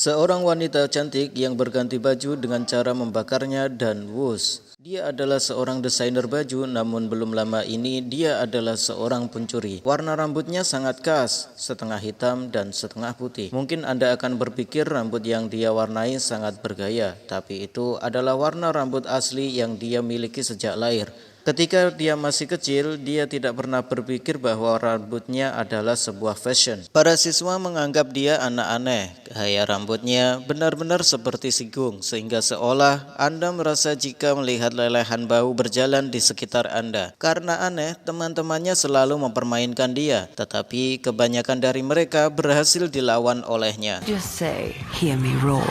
Seorang wanita cantik yang berganti baju dengan cara membakarnya dan wush. Dia adalah seorang desainer baju, namun belum lama ini dia adalah seorang pencuri. Warna rambutnya sangat khas, setengah hitam dan setengah putih. Mungkin Anda akan berpikir rambut yang dia warnai sangat bergaya, tapi itu adalah warna rambut asli yang dia miliki sejak lahir. Ketika dia masih kecil, dia tidak pernah berpikir bahwa rambutnya adalah sebuah fashion. Para siswa menganggap dia anak aneh. Gaya rambutnya benar-benar seperti sigung, sehingga seolah Anda merasa jika melihat lelehan bau berjalan di sekitar Anda. Karena aneh, teman-temannya selalu mempermainkan dia, tetapi kebanyakan dari mereka berhasil dilawan olehnya. Just say, hear me roar.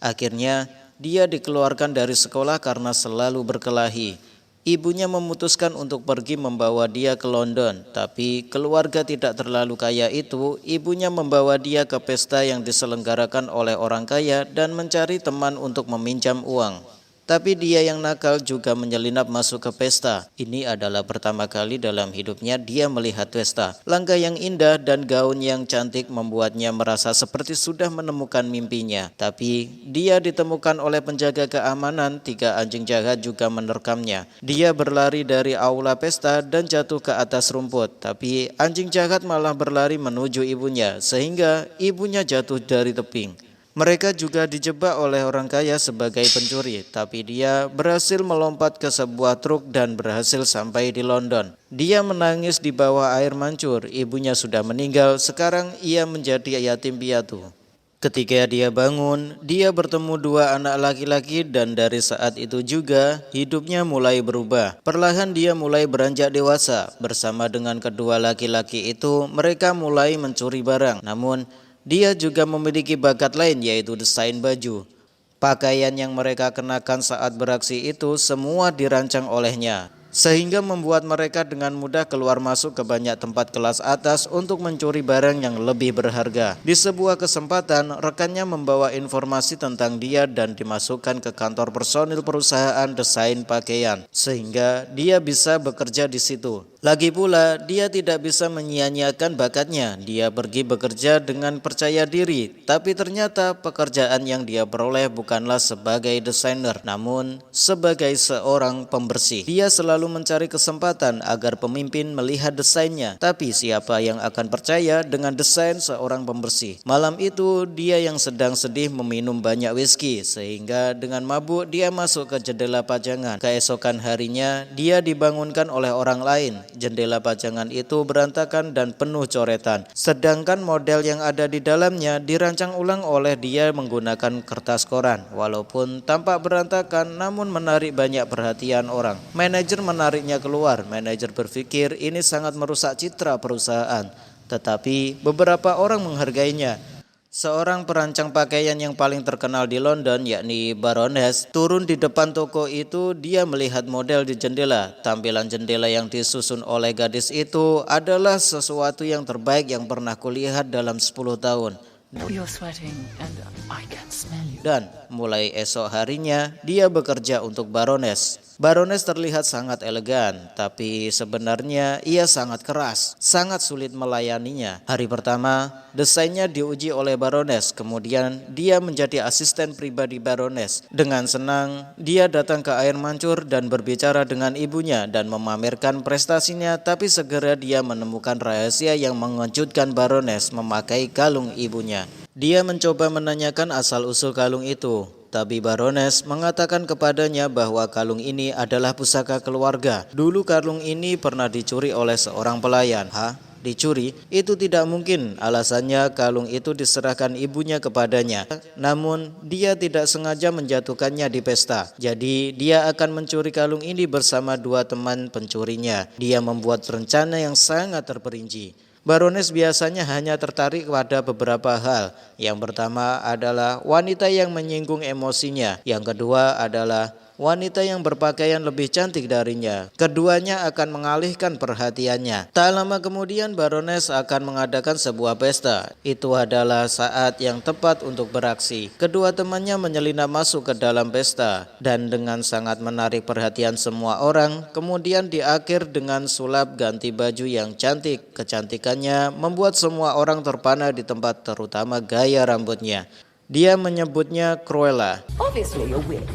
Akhirnya, dia dikeluarkan dari sekolah karena selalu berkelahi. Ibunya memutuskan untuk pergi membawa dia ke London, tapi keluarga tidak terlalu kaya itu, ibunya membawa dia ke pesta yang diselenggarakan oleh orang kaya dan mencari teman untuk meminjam uang. Tapi dia yang nakal juga menyelinap masuk ke pesta. Ini adalah pertama kali dalam hidupnya dia melihat pesta. Langkah yang indah dan gaun yang cantik membuatnya merasa seperti sudah menemukan mimpinya. Tapi dia ditemukan oleh penjaga keamanan. 3 anjing jahat juga menerkamnya. Dia berlari dari aula pesta dan jatuh ke atas rumput. Tapi anjing jahat malah berlari menuju ibunya, sehingga ibunya jatuh dari tebing. Mereka juga dijebak oleh orang kaya sebagai pencuri, tapi dia berhasil melompat ke sebuah truk dan berhasil sampai di London. Dia menangis di bawah air mancur, ibunya sudah meninggal, sekarang ia menjadi yatim piatu. Ketika dia bangun, dia bertemu 2 anak laki-laki dan dari saat itu juga hidupnya mulai berubah. Perlahan dia mulai beranjak dewasa. Bersama dengan kedua laki-laki itu, mereka mulai mencuri barang. Namun, dia juga memiliki bakat lain, yaitu desain baju. Pakaian yang mereka kenakan saat beraksi itu semua dirancang olehnya, sehingga membuat mereka dengan mudah keluar masuk ke banyak tempat kelas atas untuk mencuri barang yang lebih berharga. Di sebuah kesempatan, rekannya membawa informasi tentang dia dan dimasukkan ke kantor personil perusahaan desain pakaian, sehingga dia bisa bekerja di situ. Lagi pula, dia tidak bisa menyia-nyiakan bakatnya. Dia pergi bekerja dengan percaya diri, tapi ternyata pekerjaan yang dia peroleh bukanlah sebagai desainer, namun sebagai seorang pembersih. Dia selalu mencari kesempatan agar pemimpin melihat desainnya, tapi siapa yang akan percaya dengan desain seorang pembersih? Malam itu, dia yang sedang sedih meminum banyak whisky, sehingga dengan mabuk dia masuk ke jendela pajangan. Keesokan harinya, dia dibangunkan oleh orang lain. Jendela pajangan itu berantakan dan penuh coretan, sedangkan model yang ada di dalamnya dirancang ulang oleh dia menggunakan kertas koran. Walaupun tampak berantakan, namun menarik banyak perhatian orang. Manajer menariknya keluar. Manajer berpikir ini sangat merusak citra perusahaan, tetapi beberapa orang menghargainya. Seorang perancang pakaian yang paling terkenal di London, yakni Baroness, turun di depan toko itu. Dia melihat model di jendela. Tampilan jendela yang disusun oleh gadis itu adalah sesuatu yang terbaik yang pernah kulihat dalam 10 tahun. You're sweating and I can smell you. Dan mulai esok harinya dia bekerja untuk Baroness. Baroness terlihat sangat elegan, tapi sebenarnya ia sangat keras, sangat sulit melayaninya. Hari pertama, desainnya diuji oleh Baroness, kemudian dia menjadi asisten pribadi Baroness. Dengan senang, dia datang ke air mancur dan berbicara dengan ibunya dan memamerkan prestasinya, tapi segera dia menemukan rahasia yang mengejutkan Baroness memakai kalung ibunya. Dia mencoba menanyakan asal-usul kalung itu, tapi Baroness mengatakan kepadanya bahwa kalung ini adalah pusaka keluarga. Dulu kalung ini pernah dicuri oleh seorang pelayan. Hah? Dicuri? Itu tidak mungkin. Alasannya kalung itu diserahkan ibunya kepadanya. Namun dia tidak sengaja menjatuhkannya di pesta. Jadi dia akan mencuri kalung ini bersama 2 teman pencurinya. Dia membuat rencana yang sangat terperinci. Baroness biasanya hanya tertarik pada beberapa hal. Yang pertama adalah wanita yang menyinggung emosinya. Yang kedua adalah wanita yang berpakaian lebih cantik darinya. Keduanya akan mengalihkan perhatiannya. Tak lama kemudian Baroness akan mengadakan sebuah pesta. Itu adalah saat yang tepat untuk beraksi. Kedua temannya menyelinap masuk ke dalam pesta dan dengan sangat menarik perhatian semua orang, kemudian di akhir dengan sulap ganti baju yang cantik. Kecantikannya membuat semua orang terpana di tempat, terutama gaya rambutnya. Dia menyebutnya Cruella. Obviously a wig.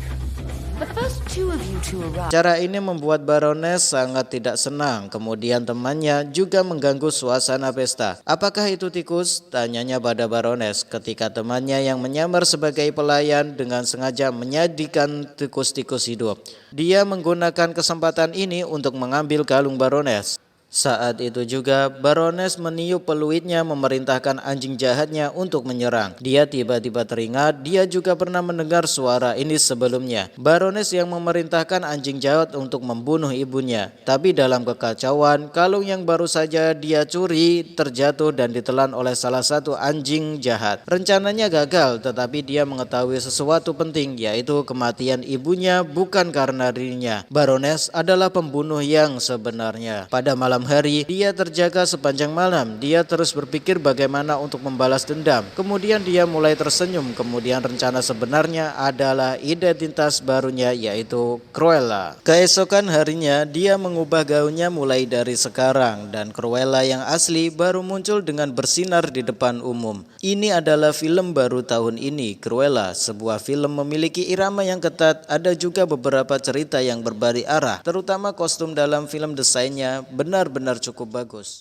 But the first two of you to arrive. Cara ini membuat Baroness sangat tidak senang. Kemudian temannya juga mengganggu suasana pesta. Apakah itu tikus? Tanyanya pada Baroness ketika temannya yang menyamar sebagai pelayan dengan sengaja menyajikan tikus-tikus hidup. Dia menggunakan kesempatan ini untuk mengambil kalung Baroness. Saat itu juga Baroness meniup peluitnya memerintahkan anjing jahatnya untuk menyerang. Dia tiba-tiba teringat dia juga pernah mendengar suara ini sebelumnya. Baroness yang memerintahkan anjing jahat untuk membunuh ibunya. Tapi dalam kekacauan, kalung yang baru saja dia curi terjatuh dan ditelan oleh salah satu anjing jahat. Rencananya gagal, tetapi dia mengetahui sesuatu penting, yaitu kematian ibunya bukan karena dirinya. Baroness adalah pembunuh yang sebenarnya. Pada malam hari, dia terjaga sepanjang malam. Dia terus berpikir bagaimana untuk membalas dendam. Kemudian dia mulai tersenyum. Kemudian rencana sebenarnya adalah identitas barunya, yaitu Cruella. Keesokan harinya, dia mengubah gaunnya mulai dari sekarang. Dan Cruella yang asli baru muncul dengan bersinar di depan umum. Ini adalah film baru tahun ini, Cruella. Sebuah film memiliki irama yang ketat. Ada juga beberapa cerita yang berbalik arah. Terutama kostum dalam film, desainnya benar-benar cukup bagus.